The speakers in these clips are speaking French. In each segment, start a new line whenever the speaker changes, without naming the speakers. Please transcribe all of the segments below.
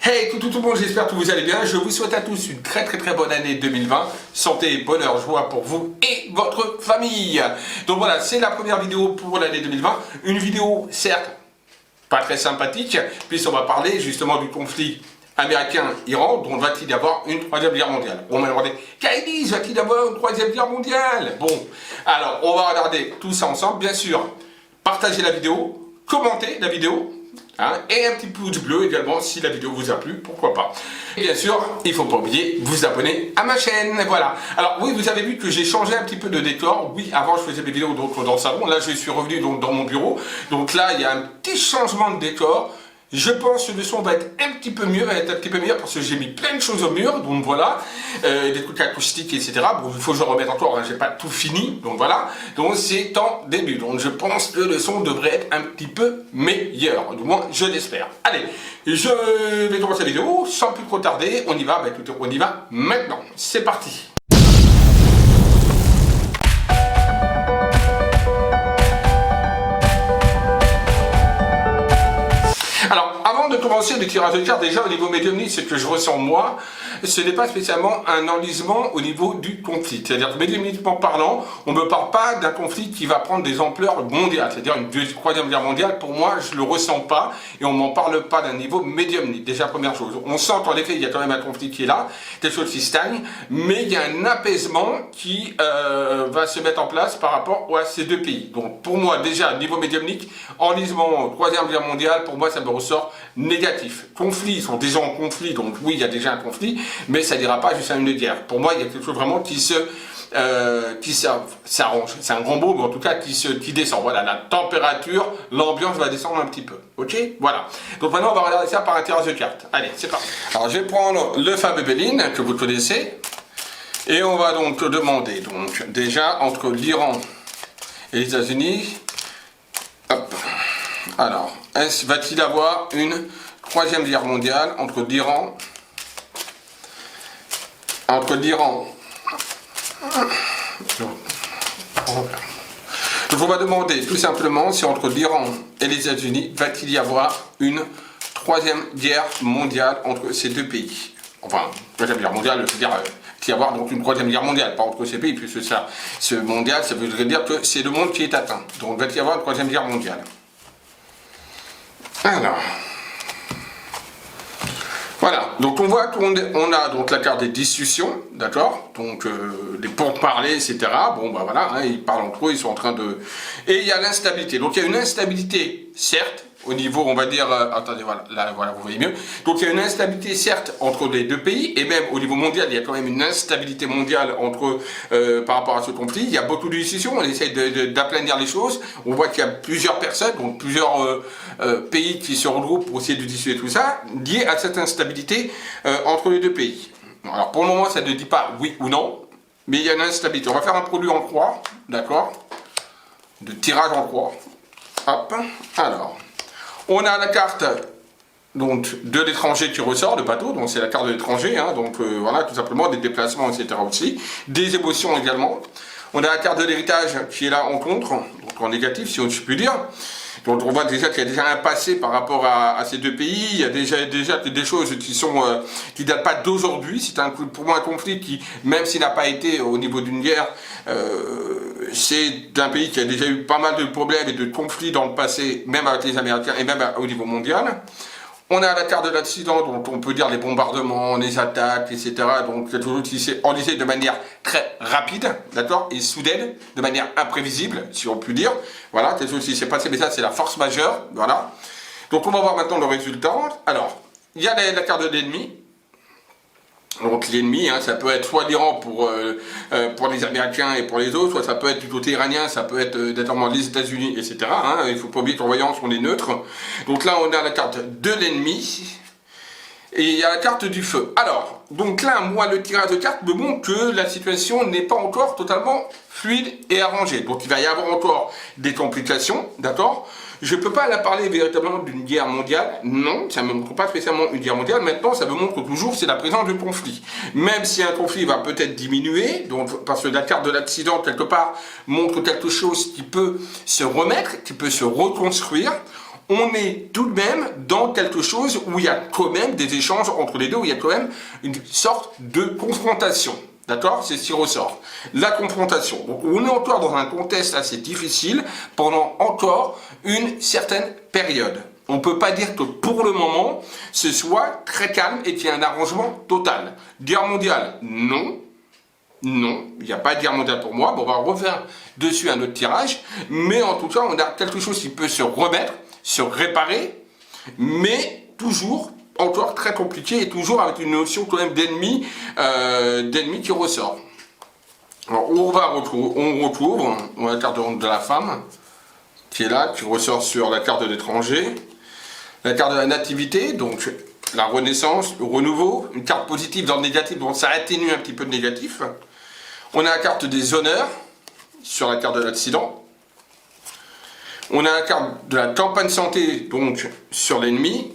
Hey tout le monde, j'espère que vous allez bien. Je vous souhaite à tous une très bonne année 2020. Santé, bonheur, joie pour vous et votre famille. Donc voilà, c'est la première vidéo pour l'année 2020. Une vidéo certes pas très sympathique, puisqu'on va parler justement du conflit américain-Iran, dont va-t-il y avoir une troisième guerre mondiale. On m'a demandé, Kailis, va-t-il y avoir une troisième guerre mondiale? Bon, alors on va regarder tout ça ensemble, bien sûr. Partagez la vidéo, commentez la vidéo, hein, et un petit pouce bleu également si la vidéo vous a plu, pourquoi pas. Et bien sûr, il ne faut pas oublier de vous abonner à ma chaîne, voilà. Alors oui, vous avez vu que j'ai changé un petit peu de décor. Oui, avant je faisais des vidéos donc, dans le salon, là je suis revenu donc, dans mon bureau. Donc là, il y a un petit changement de décor. Je pense que le son va être un petit peu mieux, parce que j'ai mis plein de choses au mur, donc voilà, des trucs acoustiques, etc. Bon, il faut que je remette encore, hein, j'ai pas tout fini, donc voilà. Donc c'est en début, donc je pense que le son devrait être un petit peu meilleur, du moins je l'espère. Allez, je vais commencer la vidéo, sans plus trop tarder, on y va, on y va maintenant, c'est parti. Alors, avant de commencer le tirage de cartes, déjà au niveau médiumnique, ce que je ressens moi, ce n'est pas spécialement un enlisement au niveau du conflit. C'est-à-dire que médiumniquement parlant, on ne me parle pas d'un conflit qui va prendre des ampleurs mondiales. C'est-à-dire une troisième guerre mondiale, pour moi, je ne le ressens pas et on ne m'en parle pas d'un niveau médiumnique. Déjà, première chose. On sent qu'en effet, il y a quand même un conflit qui est là, quelque chose qui stagne, mais il y a un apaisement qui va se mettre en place par rapport à ces deux pays. Donc, pour moi, déjà, niveau médiumnique, enlisement, troisième guerre mondiale, pour moi, ça me ressort négatif. Conflits, ils sont déjà en conflit, donc oui, il y a déjà un conflit, mais ça n'ira pas jusqu'à une guerre. Pour moi, il y a quelque chose vraiment qui s'arrange. C'est un grand mot, mais en tout cas qui descend. Voilà, la température, l'ambiance va descendre un petit peu. Ok? Voilà. Donc maintenant, on va regarder ça par un tirage de cartes. Allez, c'est parti. Alors, je vais prendre le fameux Béline, que vous connaissez, et on va donc demander, donc, déjà, entre l'Iran et les États-Unis. Hop. Alors, va-t-il y avoir une troisième guerre mondiale entre l'Iran donc on va demander tout simplement si entre l'Iran et les États-Unis va-t-il y avoir une troisième guerre mondiale entre ces deux pays. Enfin, troisième guerre mondiale, je veux dire, qu'il y avoir donc une troisième guerre mondiale, pas entre ces pays, puisque ça, ce mondial, ça voudrait dire que c'est le monde qui est atteint. Donc va-t-il y avoir une troisième guerre mondiale. Alors, voilà, donc on voit qu'on a donc la carte des discussions, d'accord, donc des pourparlers, etc. Bon, bah voilà, hein, ils parlent entre eux, ils sont en train de... Et il y a l'instabilité, donc il y a une instabilité, certes, au niveau, on va dire, attendez, voilà, là, voilà, vous voyez mieux. Donc il y a une instabilité, certes, entre les deux pays, et même au niveau mondial, il y a quand même une instabilité mondiale entre par rapport à ce conflit. Il y a beaucoup de discussions, on essaie d'aplanir les choses. On voit qu'il y a plusieurs personnes, donc plusieurs pays qui se regroupent pour essayer de discuter tout ça, lié à cette instabilité entre les deux pays. Alors pour le moment, ça ne dit pas oui ou non, mais il y a une instabilité. On va faire un produit en croix, d'accord, de tirage en croix. Hop, alors... On a la carte donc, de l'étranger qui ressort, de bateau, donc c'est la carte de l'étranger, hein, donc voilà, tout simplement, des déplacements, etc. aussi, des émotions également. On a la carte de l'héritage qui est là en contre, donc en négatif, si on peut dire. Donc on voit déjà qu'il y a déjà un passé par rapport à ces deux pays, il y a déjà des choses qui datent pas d'aujourd'hui, c'est pour moi un conflit qui, même s'il n'a pas été au niveau d'une guerre, c'est un pays qui a déjà eu pas mal de problèmes et de conflits dans le passé, même avec les Américains et même au niveau mondial. On a la carte de l'accident, dont on peut dire les bombardements, les attaques, etc. Donc quelque chose qui s'est enlisé de manière très rapide, d'accord, et soudaine, de manière imprévisible, si on peut dire. Voilà, quelque chose qui s'est passé, mais ça c'est la force majeure, voilà. Donc on va voir maintenant le résultat. Alors, il y a la carte de l'ennemi. Donc l'ennemi, hein, ça peut être soit l'Iran pour les Américains et pour les autres, soit ça peut être du côté iranien, ça peut être notamment les États-Unis, etc. Hein, il ne faut pas oublier qu'en voyant, on est neutre. Donc là, on a la carte de l'ennemi. Et il y a la carte du feu. Alors, donc là, moi, le tirage de cartes me montre que la situation n'est pas encore totalement fluide et arrangée. Donc il va y avoir encore des complications, d'accord? Je ne peux pas la parler véritablement d'une guerre mondiale, non, ça ne me montre pas spécialement une guerre mondiale. Maintenant, ça me montre toujours c'est la présence de conflit. Même si un conflit va peut-être diminuer, donc, parce que la carte de l'accident, quelque part, montre quelque chose qui peut se remettre, qui peut se reconstruire, on est tout de même dans quelque chose où il y a quand même des échanges entre les deux, où il y a quand même une sorte de confrontation. D'accord? C'est ce qui ressort. La confrontation. Donc on est encore dans un contexte assez difficile pendant encore une certaine période. On ne peut pas dire que pour le moment, ce soit très calme et qu'il y ait un arrangement total. Guerre mondiale, non. Non, il n'y a pas de guerre mondiale pour moi. Bon, on va refaire dessus un autre tirage. Mais en tout cas, on a quelque chose qui peut se remettre, se réparer, mais toujours encore très compliqué et toujours avec une notion quand même d'ennemi qui ressort. Alors, on retrouve la carte de la femme qui est là, qui ressort sur la carte de l'étranger, la carte de la nativité, donc la renaissance, le renouveau, une carte positive dans le négatif, donc ça atténue un petit peu le négatif. On a la carte des honneurs sur la carte de l'accident. On a la carte de la campagne santé, donc sur l'ennemi.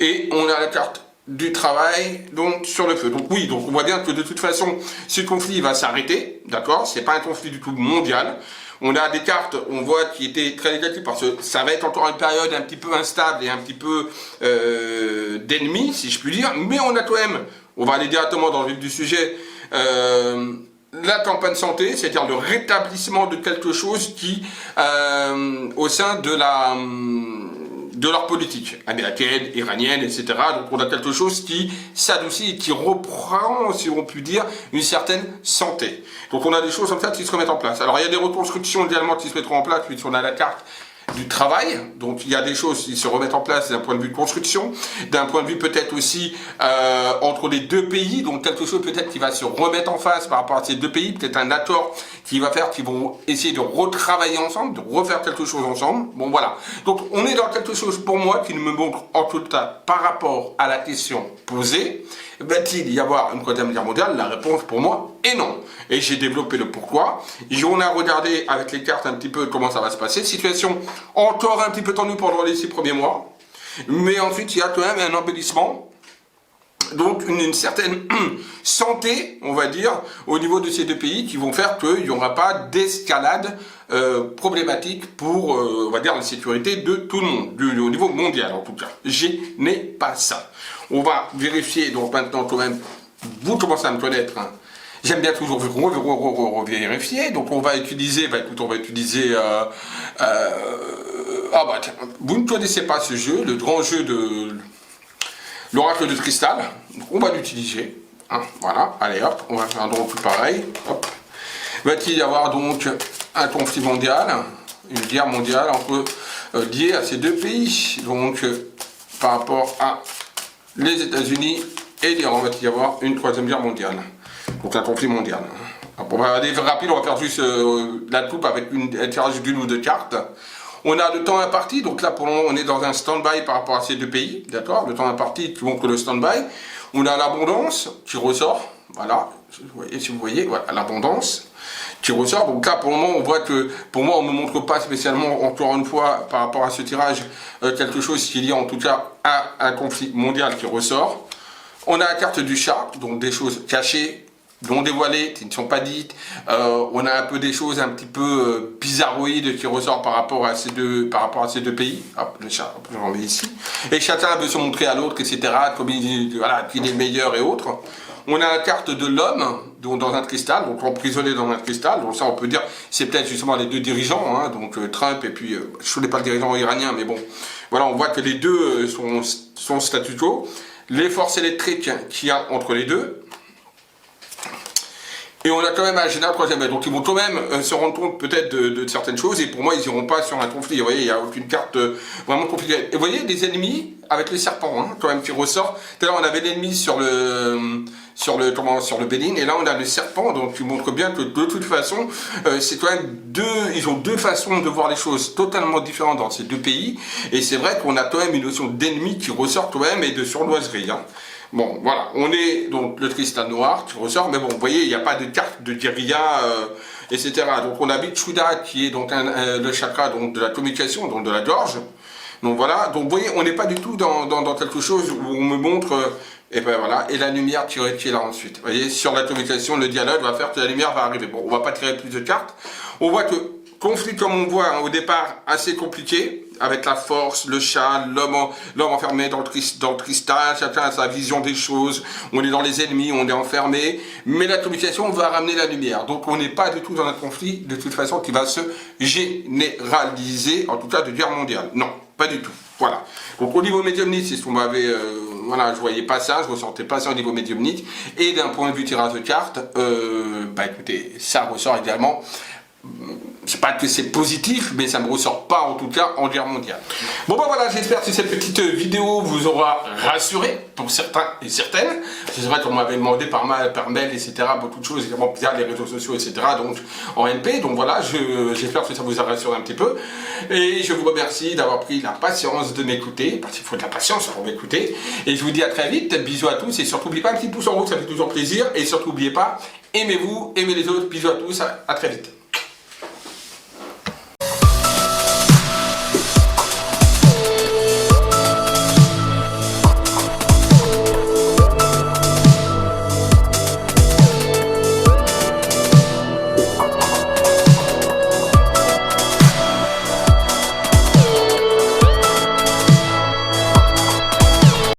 Et on a la carte du travail, donc sur le feu. Donc oui, donc on voit bien que de toute façon, ce conflit va s'arrêter, d'accord? C'est pas un conflit du tout mondial. On a des cartes, on voit, qui étaient très négatives parce que ça va être encore une période un petit peu instable et un petit peu d'ennemis, si je puis dire. Mais on a quand même, on va aller directement dans le vif du sujet, la campagne santé, c'est-à-dire le rétablissement de quelque chose qui, au sein de leur politique américaine, iranienne, etc. Donc on a quelque chose qui s'adoucit et qui reprend, si on peut dire, une certaine santé. Donc on a des choses en fait qui se remettent en place. Alors il y a des reconstructions également qui se mettront en place, puisqu'on a la carte du travail, donc il y a des choses qui se remettent en place d'un point de vue de construction, d'un point de vue peut-être aussi entre les deux pays, donc quelque chose peut-être qui va se remettre en face par rapport à ces deux pays, peut-être un accord qui va faire qu'ils vont essayer de retravailler ensemble, de refaire quelque chose ensemble. Bon voilà, donc on est dans quelque chose pour moi qui me montre en tout cas par rapport à la question posée, va-t-il y avoir une troisième guerre mondiale? La réponse pour moi est non. Et j'ai développé le pourquoi. Et on a regardé avec les cartes un petit peu comment ça va se passer. Situation encore un petit peu tendue pendant les 6 premiers mois. Mais ensuite, il y a quand même un embellissement. Donc une certaine santé, on va dire, au niveau de ces deux pays qui vont faire qu'il n'y aura pas d'escalade problématique pour, on va dire, la sécurité de tout le monde, au niveau mondial en tout cas. Je n'ai pas ça. On va vérifier, donc maintenant quand même, vous commencez à me connaître, hein. J'aime bien toujours vérifier, donc on va utiliser, vous ne connaissez pas ce jeu, le grand jeu de l'oracle de cristal, donc on va l'utiliser, hein, voilà, allez hop, on va faire donc tout pareil, hop. Va-t-il y avoir donc un conflit mondial, une guerre mondiale liée à ces deux pays, donc par rapport à les États-Unis et l'Iran, va-t-il y avoir une troisième guerre mondiale, donc un conflit mondial. On va aller rapide, on va faire juste la coupe avec un tirage d'une ou deux cartes. On a le temps imparti, donc là pour le moment on est dans un stand-by par rapport à ces deux pays, d'accord? Le temps imparti qui montre le stand-by. On a l'abondance qui ressort, voilà, si vous voyez, voilà, l'abondance qui ressort. Donc là pour le moment on voit que, pour moi on ne me montre pas spécialement, encore une fois, par rapport à ce tirage, quelque chose qui est lié en tout cas à un conflit mondial qui ressort. On a la carte du chat, donc des choses cachées, non dévoilées, qui ne sont pas dites. On a un peu des choses un petit peu bizarroïdes qui ressortent par rapport à ces deux pays. Hop, le chat, je le remets ici. Et chacun veut se montrer à l'autre, etc. Comme voilà, qu'il est le meilleur et autres. On a la carte de l'homme, dans un cristal, donc emprisonné dans un cristal. Donc ça, on peut dire, c'est peut-être justement les deux dirigeants, hein, donc Trump et puis, je ne connais pas le dirigeant iranien, mais bon, voilà, on voit que les deux sont statu quo. Les forces électriques qu'il y a entre les deux. Et on a quand même un général troisième. Donc ils vont quand même se rendre compte peut-être de certaines choses. Et pour moi, ils n'iront pas sur un conflit. Vous voyez, il n'y a aucune carte vraiment compliquée. Et vous voyez, des ennemis avec les serpents, hein, quand même, qui ressort. Tout à l'heure, on avait l'ennemi sur le Bénin. Et là, on a le serpent. Donc il montre bien que de toute façon, c'est quand même ils ont deux façons de voir les choses totalement différentes dans ces deux pays. Et c'est vrai qu'on a quand même une notion d'ennemi qui ressort quand même et de sournoiserie, hein. Bon, voilà, on est donc le cristal noir qui ressort, mais bon, vous voyez, il n'y a pas de carte de guérilla, etc. Donc on a Bichuda qui est donc le chakra donc, de la communication, donc de la gorge. Donc voilà, donc vous voyez, on n'est pas du tout dans quelque chose où on me montre, et ben voilà, et la lumière qui est là ensuite. Vous voyez, sur la communication, le dialogue va faire que la lumière va arriver. Bon, on va pas tirer plus de cartes. On voit que conflit comme on voit hein, au départ assez compliqué, avec la force, le chat, l'homme enfermé dans le cristal, chacun a sa vision des choses, on est dans les ennemis, on est enfermé, mais la communication va ramener la lumière. Donc on n'est pas du tout dans un conflit, de toute façon, qui va se généraliser, en tout cas de guerre mondiale. Non, pas du tout. Voilà. Donc au niveau médiumnique, c'est ce qu'on m'avait... voilà, je voyais pas ça, je ressentais pas ça au niveau médiumnique. Et d'un point de vue tirage de cartes, bah écoutez, ça ressort également. C'est pas que c'est positif, mais ça me ressort pas en tout cas en guerre mondiale. Bon bah voilà, j'espère que cette petite vidéo vous aura rassuré pour certains et certaines. C'est vrai qu'on m'avait demandé par mail, etc. beaucoup de choses, également via les réseaux sociaux, etc. donc en MP. Donc voilà, j'espère que ça vous a rassuré un petit peu. Et je vous remercie d'avoir pris la patience de m'écouter, parce qu'il faut de la patience pour m'écouter. Et je vous dis à très vite, bisous à tous, et surtout n'oubliez pas un petit pouce en haut, ça fait toujours plaisir. Et surtout n'oubliez pas, aimez-vous, aimez les autres, bisous à tous, à très vite.